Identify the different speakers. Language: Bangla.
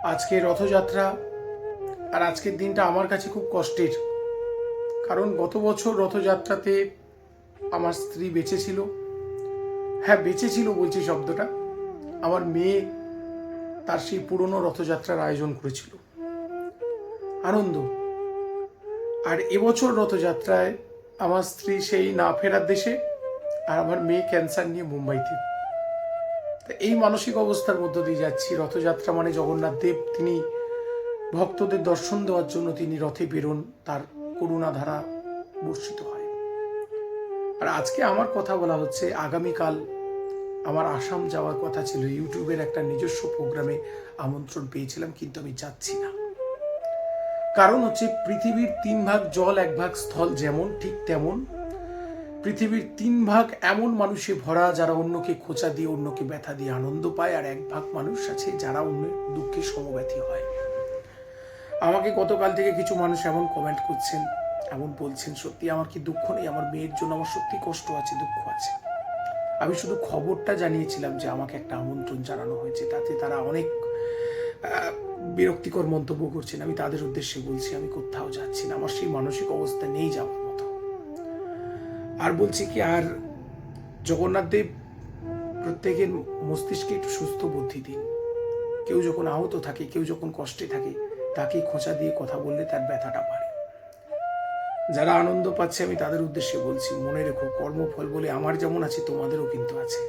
Speaker 1: আজকে রথযাত্রা, আর আজকের দিনটা আমার কাছে খুব কষ্টের। কারণ গত বছর রথযাত্রাতে আমার স্ত্রী বেঁচে ছিল। হ্যাঁ, বেঁচে ছিল বলছি শব্দটা। আমার মেয়ে তার সেই পুরনো রথযাত্রার আয়োজন করেছিল, আনন্দ। আর এবছর রথযাত্রায় আমার স্ত্রী সেই না ফেরার দেশে, আর আমার মেয়ে ক্যান্সার নিয়ে মুম্বাইতে। এই মানসিক অবস্থার মধ্য দিয়ে যাচ্ছি। রথযাত্রা মানে জগন্নাথ দেব, তিনি ভক্তদের দর্শন দেওয়ার জন্য তিনি রথে বেরোন, তার করুণাধারা বর্ষিত হয়। আর আজকে আমার কথা বলা হচ্ছে, আগামীকাল আমার আসাম যাওয়ার কথা ছিল। ইউটিউবের একটা নিজস্ব প্রোগ্রামে আমন্ত্রণ পেয়েছিলাম, কিন্তু আমি যাচ্ছি না। কারণ হচ্ছে, পৃথিবীর 3 ভাগ জল 1 ভাগ স্থল, যেমন ঠিক তেমন পৃথিবীর 3 ভাগ এমন মানুষে ভরা যারা অন্যকে খোঁচা দিয়ে, অন্যকে ব্যথা দিয়ে আনন্দ পায়, আর 1 ভাগ মানুষ আছে যারা অন্যের দুঃখে সমব্যথী হয়। আমাকে গতকাল থেকে কিছু মানুষ এমন কমেন্ট করছেন, এমন বলছেন, সত্যি আমার কি দুঃখ নেই? আমার মেয়ের জন্য আমার সত্যি কষ্ট আছে, দুঃখ আছে। আমি শুধু খবরটা জানিয়েছিলাম যে আমাকে একটা আমন্ত্রণ জানানো হয়েছে। তাতে তারা অনেক বিরক্তিকর মন্তব্য করছেন। আমি তাদের উদ্দেশ্যে বলছি, আমি কোথাও যাচ্ছি না, আমার সেই মানসিক অবস্থা নেই যাওয়ার মতো। আর বলছি কি, আর জগন্নাথ দেব প্রত্যেকের মস্তিষ্কে একটু সুস্থ বুদ্ধি দিন। কেউ যখন আহত থাকে, কেউ যখন কষ্টে থাকে, তাকে খোঁচা দিয়ে কথা বললে তার ব্যথাটা বাড়ে। যারা আনন্দ পাচ্ছে, আমি তাদের উদ্দেশ্যে বলছি, মনে রেখো, কর্মফল বলে আমার যেমন আছে, তোমাদেরও কিন্তু আছে।